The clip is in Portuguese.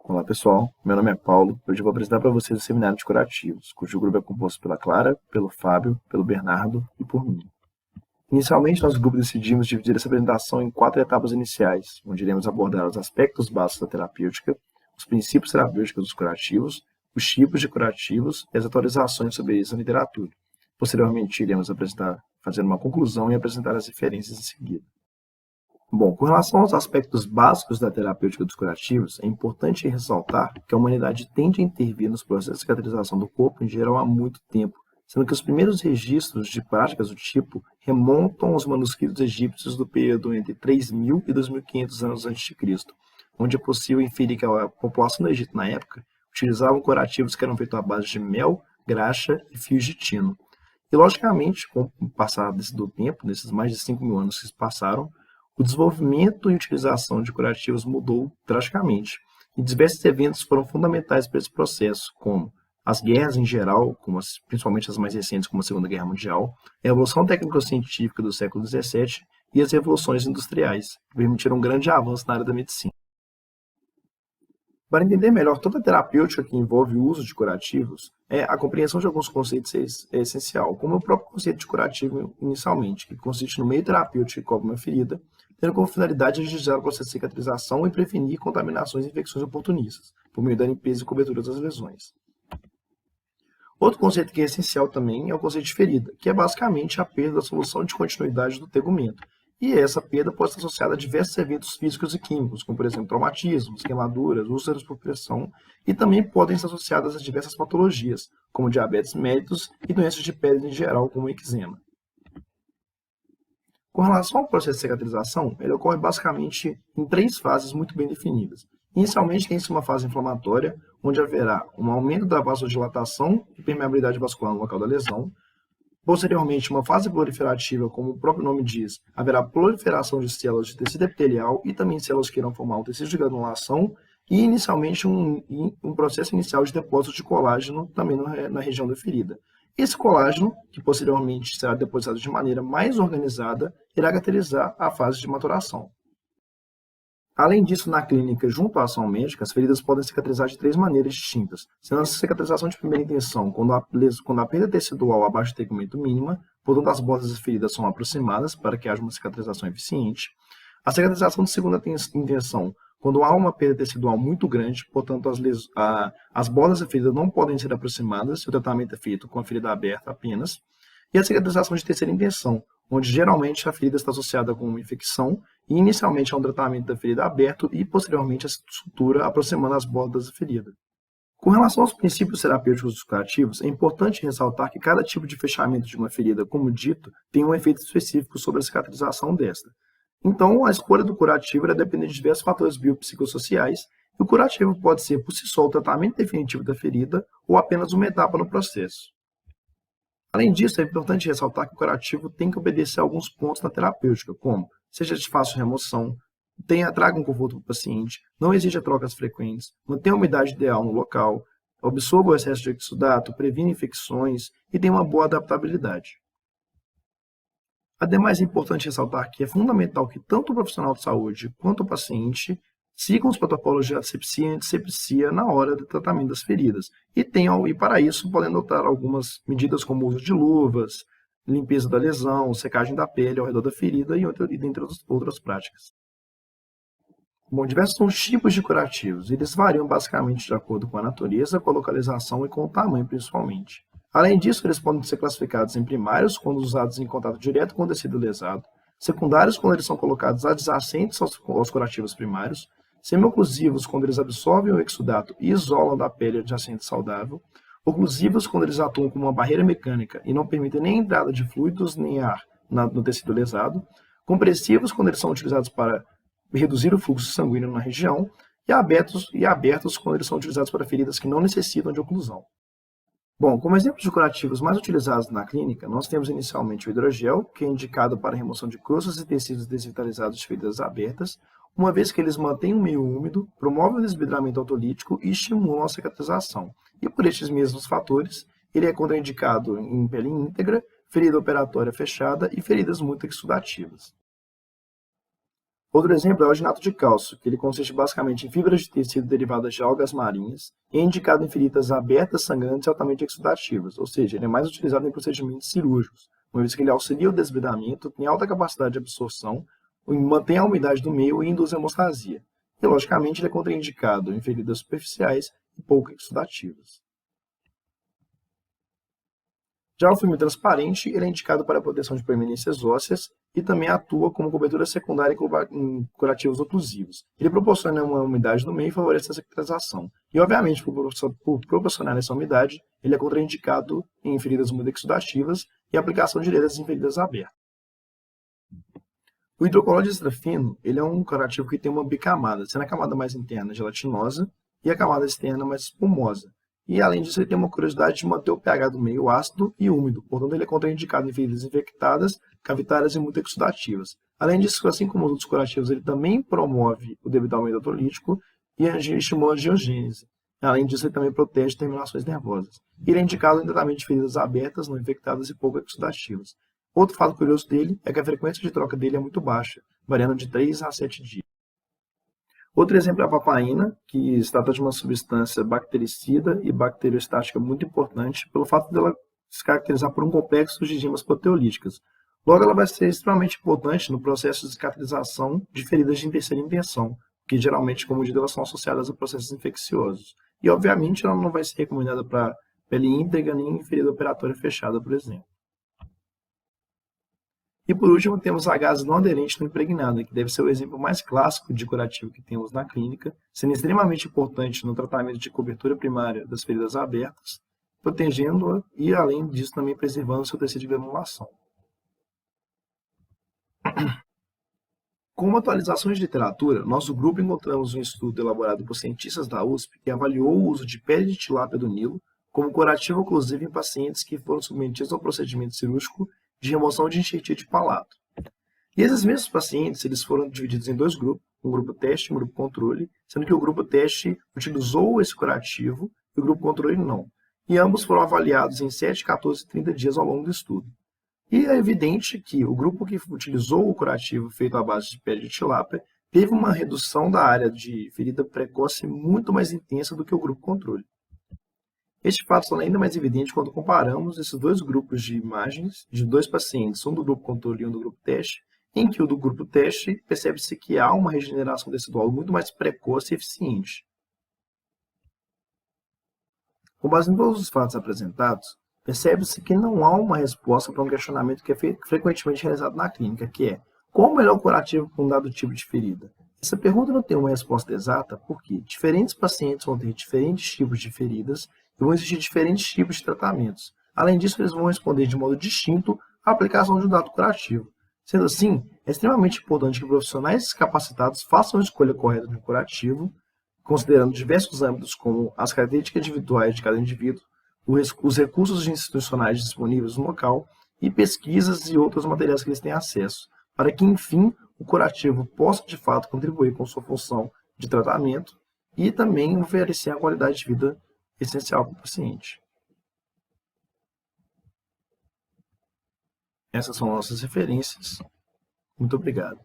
Olá pessoal, meu nome é Paulo. Hoje eu vou apresentar para vocês o Seminário de Curativos, cujo grupo é composto pela Clara, pelo Fábio, pelo Bernardo e por mim. Inicialmente, nosso grupo decidimos dividir essa apresentação em 4 etapas iniciais, onde iremos abordar os aspectos básicos da terapêutica, os princípios terapêuticos dos curativos, os tipos de curativos e as atualizações sobre eles na literatura. Posteriormente, iremos fazer uma conclusão e apresentar as referências em seguida. Bom, com relação aos aspectos básicos da terapêutica dos curativos, é importante ressaltar que a humanidade tende a intervir nos processos de cicatrização do corpo em geral há muito tempo, sendo que os primeiros registros de práticas do tipo remontam aos manuscritos egípcios do período entre 3.000 e 2.500 anos a.C., onde é possível inferir que a população do Egito na época utilizava curativos que eram feitos à base de mel, graxa e fios de tino. E, logicamente, com o passar do tempo, nesses mais de 5.000 anos que se passaram, o desenvolvimento e utilização de curativos mudou drasticamente, e diversos eventos foram fundamentais para esse processo, como as guerras em geral, principalmente as mais recentes, como a Segunda Guerra Mundial, a evolução técnico-científica do século XVII e as revoluções industriais, que permitiram um grande avanço na área da medicina. Para entender melhor toda a terapêutica que envolve o uso de curativos, a compreensão de alguns conceitos é essencial, como o próprio conceito de curativo inicialmente, que consiste no meio terapêutico que cobre uma ferida, tendo como finalidade agilizar o processo de cicatrização e prevenir contaminações e infecções oportunistas, por meio da limpeza e cobertura das lesões. Outro conceito que é essencial também é o conceito de ferida, que é basicamente a perda da solução de continuidade do tegumento. E essa perda pode estar associada a diversos eventos físicos e químicos, como por exemplo traumatismos, queimaduras, úlceras por pressão, e também podem estar associadas a diversas patologias, como diabetes mellitus e doenças de pele em geral, como o eczema. Com relação ao processo de cicatrização, ele ocorre basicamente em 3 fases muito bem definidas. Inicialmente, tem-se uma fase inflamatória, onde haverá um aumento da vasodilatação e permeabilidade vascular no local da lesão. Posteriormente, uma fase proliferativa, como o próprio nome diz, haverá proliferação de células de tecido epitelial e também células que irão formar um tecido de granulação e, inicialmente, um processo inicial de depósito de colágeno também na região da ferida. Esse colágeno, que posteriormente será depositado de maneira mais organizada, irá caracterizar a fase de maturação. Além disso, na clínica, junto à ação médica, as feridas podem cicatrizar de 3 maneiras distintas, sendo a cicatrização de primeira intenção quando a perda tecidual abaixo do tegumento mínima, portanto as bordas das feridas são aproximadas para que haja uma cicatrização eficiente. A cicatrização de segunda intenção quando há uma perda tecidual muito grande, portanto as bordas da ferida não podem ser aproximadas se o tratamento é feito com a ferida aberta apenas. E a cicatrização de terceira intenção, onde geralmente a ferida está associada com uma infecção e inicialmente a um tratamento da ferida aberto e posteriormente a sutura aproximando as bordas da ferida. Com relação aos princípios terapêuticos dos curativos, é importante ressaltar que cada tipo de fechamento de uma ferida, como dito, tem um efeito específico sobre a cicatrização desta. Então, a escolha do curativo irá depender de diversos fatores biopsicossociais, e o curativo pode ser por si só o tratamento definitivo da ferida ou apenas uma etapa no processo. Além disso, é importante ressaltar que o curativo tem que obedecer a alguns pontos na terapêutica, como seja de fácil remoção, traga um conforto para o paciente, não exija trocas frequentes, mantenha a umidade ideal no local, absorva o excesso de exudato, previna infecções e tenha uma boa adaptabilidade. Ademais, é importante ressaltar que é fundamental que tanto o profissional de saúde quanto o paciente sigam os protocolos de asepsia e antissepsia na hora do tratamento das feridas. E para isso, podem adotar algumas medidas como o uso de luvas, limpeza da lesão, secagem da pele ao redor da ferida e dentre outras práticas. Bom, diversos são os tipos de curativos. Eles variam basicamente de acordo com a natureza, com a localização e com o tamanho, principalmente. Além disso, eles podem ser classificados em primários, quando usados em contato direto com o tecido lesado, secundários, quando eles são colocados adjacentes aos curativos primários, semioclusivos, quando eles absorvem o exudato e isolam da pele adjacente saudável, oclusivos, quando eles atuam como uma barreira mecânica e não permitem nem a entrada de fluidos nem ar no tecido lesado, compressivos, quando eles são utilizados para reduzir o fluxo sanguíneo na região, e abertos, quando eles são utilizados para feridas que não necessitam de oclusão. Bom, como exemplos de curativos mais utilizados na clínica, nós temos inicialmente o hidrogel, que é indicado para a remoção de crostas e tecidos desvitalizados de feridas abertas, uma vez que eles mantêm um meio úmido, promovem o desvidramento autolítico e estimulam a cicatrização. E por estes mesmos fatores, ele é contraindicado em pele íntegra, ferida operatória fechada e feridas muito exudativas. Outro exemplo é o alginato de cálcio, que ele consiste basicamente em fibras de tecido derivadas de algas marinhas e é indicado em feridas abertas, sangrantes e altamente exudativas, ou seja, ele é mais utilizado em procedimentos cirúrgicos, uma vez que ele auxilia o desbridamento, tem alta capacidade de absorção, mantém a umidade do meio e induz hemostasia. E, logicamente, ele é contraindicado em feridas superficiais e pouco exudativas. Já o filme transparente, ele é indicado para a proteção de proeminências ósseas e também atua como cobertura secundária em curativos oclusivos. Ele proporciona uma umidade no meio e favorece a cicatrização. E, obviamente, por proporcionar essa umidade, ele é contraindicado em feridas muito exudativas e aplicação de letras em feridas abertas. O hidrocolóide de extra fino, ele é um curativo que tem uma bicamada, sendo a camada mais interna gelatinosa e a camada externa mais espumosa. E, além disso, ele tem uma curiosidade de manter o pH do meio ácido e úmido, portanto, ele é contraindicado em feridas infectadas, cavitárias e muito exudativas. Além disso, assim como os outros curativos, ele também promove o debilitamento autolítico e estimula a angiogênese. Além disso, ele também protege terminações nervosas. Ele é indicado em tratamento de feridas abertas, não infectadas e pouco exudativas. Outro fato curioso dele é que a frequência de troca dele é muito baixa, variando de 3 a 7 dias. Outro exemplo é a papaina, que se trata de uma substância bactericida e bacteriostática muito importante pelo fato dela se caracterizar por um complexo de enzimas proteolíticas. Logo, ela vai ser extremamente importante no processo de cicatrização de feridas de terceira intenção, que geralmente, como dito, elas são associadas a processos infecciosos. E, obviamente, ela não vai ser recomendada para pele íntegra nem em ferida operatória fechada, por exemplo. E por último, temos a gases não aderente não impregnada, que deve ser o exemplo mais clássico de curativo que temos na clínica, sendo extremamente importante no tratamento de cobertura primária das feridas abertas, protegendo-a e, além disso, também preservando seu tecido de granulação. Como atualizações de literatura, nosso grupo encontramos um estudo elaborado por cientistas da USP que avaliou o uso de pele de tilápia do Nilo como curativo oclusivo em pacientes que foram submetidos ao procedimento cirúrgico de remoção de enxertite palato. E esses mesmos pacientes eles foram divididos em dois grupos, um grupo teste e um grupo controle, sendo que o grupo teste utilizou esse curativo e o grupo controle não. E ambos foram avaliados em 7, 14 e 30 dias ao longo do estudo. E é evidente que o grupo que utilizou o curativo feito à base de pele de tilápia teve uma redução da área de ferida precoce muito mais intensa do que o grupo controle. Este fato é ainda mais evidente quando comparamos esses dois grupos de imagens de dois pacientes, um do grupo controle e um do grupo teste, em que o do grupo teste percebe-se que há uma regeneração tecidual muito mais precoce e eficiente. Com base em todos os fatos apresentados, percebe-se que não há uma resposta para um questionamento que é frequentemente realizado na clínica, que é: qual o melhor curativo para um dado tipo de ferida? Essa pergunta não tem uma resposta exata porque diferentes pacientes vão ter diferentes tipos de feridas e vão existir diferentes tipos de tratamentos. Além disso, eles vão responder de modo distinto à aplicação de um dado curativo. Sendo assim, é extremamente importante que profissionais capacitados façam a escolha correta de um curativo, considerando diversos âmbitos como as características individuais de cada indivíduo, os recursos institucionais disponíveis no local e pesquisas e outros materiais que eles têm acesso, para que, enfim, o curativo possa, de fato, contribuir com sua função de tratamento e também oferecer a qualidade de vida essencial para o paciente. Essas são nossas referências. Muito obrigado.